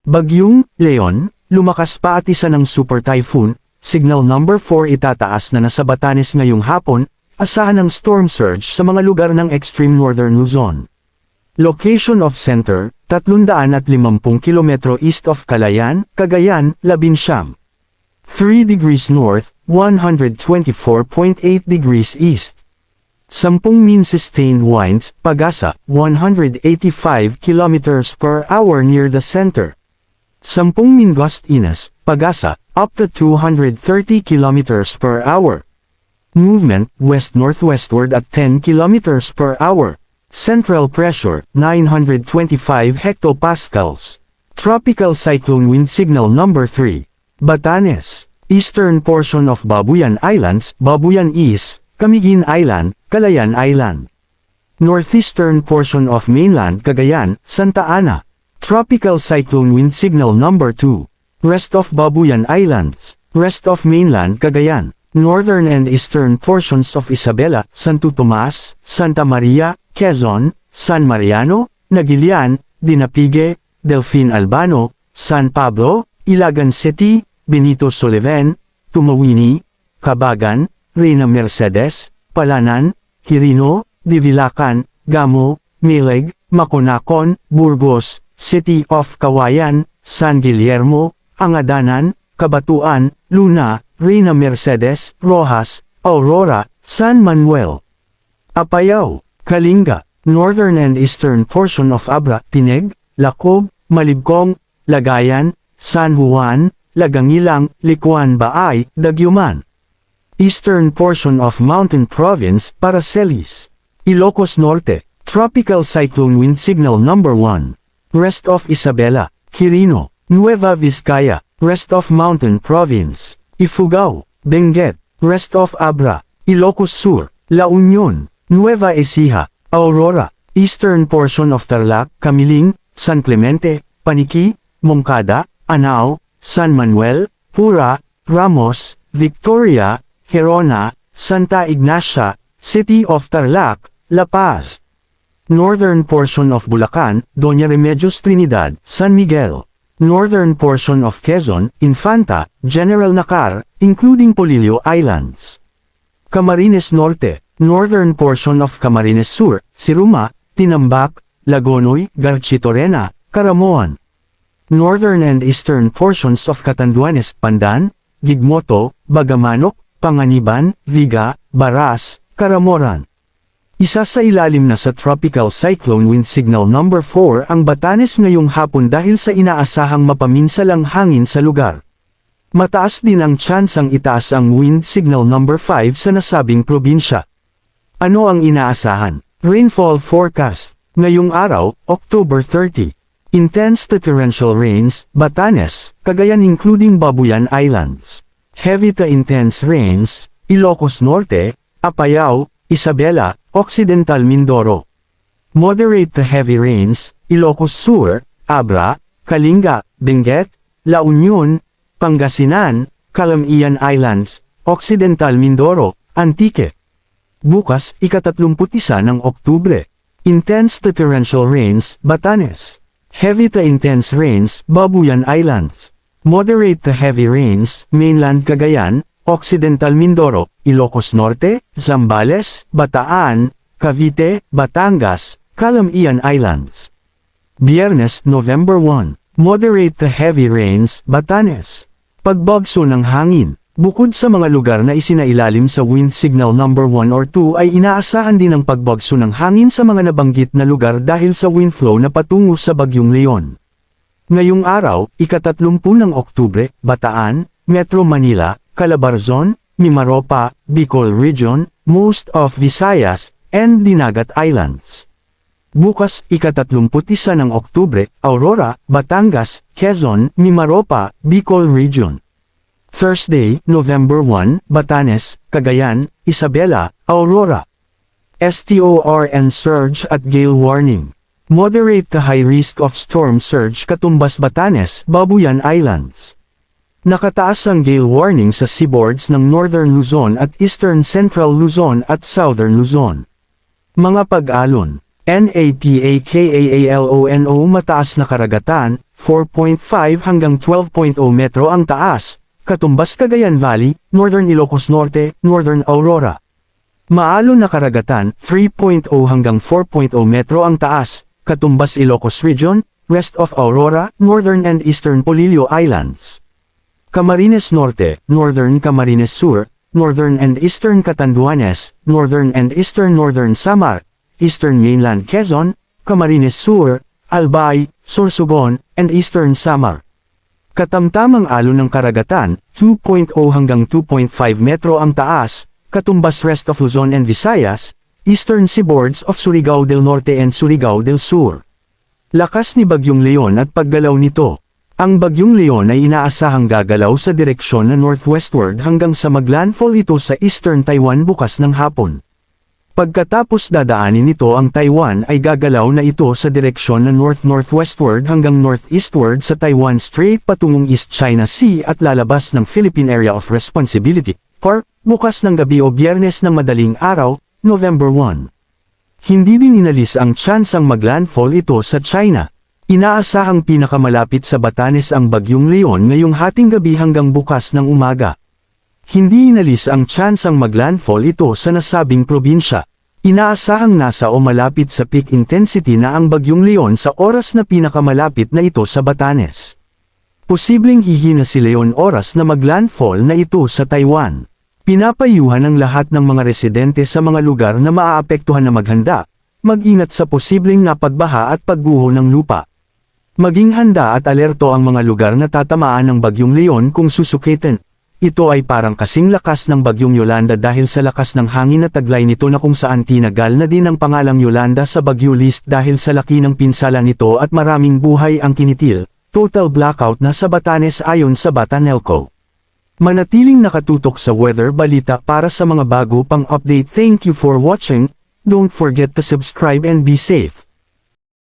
Bagyong Leon, lumakas pa at isa ng super typhoon, signal number 4 itataas na nasa Batanes ngayong hapon, asahan ng storm surge sa mga lugar ng extreme northern Luzon. Location of center, 350 km east of Calayan, Cagayan, Labinsiam. 3 degrees north, 124.8 degrees east. 10 mean sustained winds, pag-asa, 185 km per hour near the center. 10 mean gust inus, pag-asa, up to 230 km per hour. Movement, west-northwestward at 10 km per hour. Central pressure, 925 hectopascals. Tropical cyclone wind signal number 3. Batanes. Eastern portion of Babuyan Islands, Babuyan East, Camiguin Island, Calayan Island. Northeastern portion of mainland Cagayan, Santa Ana. Tropical cyclone wind signal number 2. Rest of Babuyan Islands. Rest of mainland Cagayan. Northern and eastern portions of Isabela, Santo Tomas, Santa Maria, Quezon, San Mariano, Nagilian, Dinapigue, Delfin Albano, San Pablo, Ilagan City, Benito Soliven, Tumawini, Cabagan, Reyna Mercedes, Palanan, Quirino, Divilacan, Gamo, Mileg, Maconacon, Burgos, City of Kawayan, San Guillermo, Angadanan, Cabatuan, Luna, Reyna Mercedes, Rojas, Aurora, San Manuel. Apayao, Kalinga, northern and eastern portion of Abra, Tineg, Lacob, Malibcong, Lagayan, San Juan, Lagangilang, Licuan Baay, Daguman. Eastern portion of Mountain Province, Paracelis. Ilocos Norte, tropical cyclone wind signal number 1. Rest of Isabela, Quirino, Nueva Vizcaya, rest of Mountain Province. Ifugao, Benguet, rest of Abra, Ilocos Sur, La Union, Nueva Ecija, Aurora, eastern portion of Tarlac, Camiling, San Clemente, Paniqui, Moncada, Anao, San Manuel, Pura, Ramos, Victoria, Gerona, Santa Ignacia, City of Tarlac, La Paz. Northern portion of Bulacan, Doña Remedios Trinidad, San Miguel. Northern portion of Quezon, Infanta, General Nakar, including Polillo Islands. Camarines Norte, northern portion of Camarines Sur, Siruma, Tinambac, Lagonoy, Garchitorena, Caramoan. Northern and eastern portions of Catanduanes, Pandan, Gigmoto, Bagamanok, Panganiban, Viga, Baras, Caramoran. Isa sa ilalim na sa tropical cyclone wind signal number 4 ang Batanes ngayong hapon dahil sa inaasahang mapaminsalang hangin sa lugar. Mataas din ang tsansang itaas ang wind signal number 5 sa nasabing probinsya. Ano ang inaasahan? Rainfall forecast. Ngayong araw, October 30. Intense to torrential rains, Batanes, Cagayan including Babuyan Islands. Heavy to intense rains, Ilocos Norte, Apayao, Isabela, Occidental Mindoro. Moderate to heavy rains, Ilocos Sur, Abra, Kalinga, Benguet, La Union, Pangasinan, Calamian Islands, Occidental Mindoro, Antique. Bukas, ika-31 ng Oktubre. Intense to torrential rains, Batanes. Heavy to intense rains, Babuyan Islands. Moderate to heavy rains, mainland Cagayan, Occidental Mindoro, Ilocos Norte, Zambales, Bataan, Cavite, Batangas, Calamian Islands. Biyernes, November 1. Moderate to heavy rains, Batanes. Pagbagso ng hangin. Bukod sa mga lugar na isinailalim sa wind signal number 1 or 2 ay inaasahan din ang pagbagso ng hangin sa mga nabanggit na lugar dahil sa wind flow na patungo sa Bagyong Leon. Ngayong araw, ika-30 ng Oktubre, Bataan, Metro Manila, Calabarzon, Mimaropa, Bicol Region, most of Visayas, and Dinagat Islands. Bukas, ika-31 ng Oktubre, Aurora, Batangas, Quezon, Mimaropa, Bicol Region. Thursday, November 1, Batanes, Cagayan, Isabela, Aurora. STORN surge at gale warning. Moderate to high risk of storm surge katumbas Batanes, Babuyan Islands. Nakataas ang gale warning sa seaboards ng Northern Luzon at Eastern Central Luzon at Southern Luzon. Mga pag-alon. NAPAKAALONO mataas na karagatan, 4.5 hanggang 12.0 metro ang taas, katumbas Cagayan Valley, Northern Ilocos Norte, Northern Aurora. Maalon na karagatan, 3.0 hanggang 4.0 metro ang taas, katumbas Ilocos Region, west of Aurora, Northern and Eastern Polillo Islands. Camarines Norte, Northern Camarines Sur, Northern and Eastern Catanduanes, Northern and Eastern Northern Samar, Eastern Mainland Quezon, Camarines Sur, Albay, Sorsogon, and Eastern Samar. Katamtamang alon ng karagatan, 2.0 hanggang 2.5 metro ang taas, katumbas rest of Luzon and Visayas, Eastern Seaboards of Surigao del Norte and Surigao del Sur. Lakas ni Bagyong Leon at paggalaw nito. Ang Bagyong Leon ay inaasahang gagalaw sa direksyon na northwestward hanggang sa maglandfall ito sa Eastern Taiwan bukas ng hapon. Pagkatapos dadaanin nito ang Taiwan ay gagalaw na ito sa direksyon na north-northwestward hanggang northeastward sa Taiwan Strait patungong East China Sea at lalabas ng Philippine Area of Responsibility, PAR, bukas ng gabi o Biyernes ng madaling araw, November 1. Hindi din inalis ang tsansang maglandfall ito sa China. Inaasahang pinakamalapit sa Batanes ang Bagyong Leon ngayong hating gabi hanggang bukas ng umaga. Hindi inalis ang tsansang maglandfall ito sa nasabing probinsya. Inaasahang nasa o malapit sa peak intensity na ang Bagyong Leon sa oras na pinakamalapit na ito sa Batanes. Posibleng hihina si Leon oras na maglandfall na ito sa Taiwan. Pinapayuhan ang lahat ng mga residente sa mga lugar na maaapektuhan na maghanda, mag-ingat sa posibleng napagbaha at pagguho ng lupa. Maging handa at alerto ang mga lugar na tatamaan ng Bagyong Leon kung susukitin. Ito ay parang kasing lakas ng Bagyong Yolanda dahil sa lakas ng hangin at taglay nito na kung saan tinagal na din ang pangalang Yolanda sa Bagyo list dahil sa laki ng pinsala nito at maraming buhay ang kinitil. Total blackout na sa Batanes ayon sa Batanelco. Manatiling nakatutok sa weather balita para sa mga bago pang update. Thank you for watching. Don't forget to subscribe and be safe.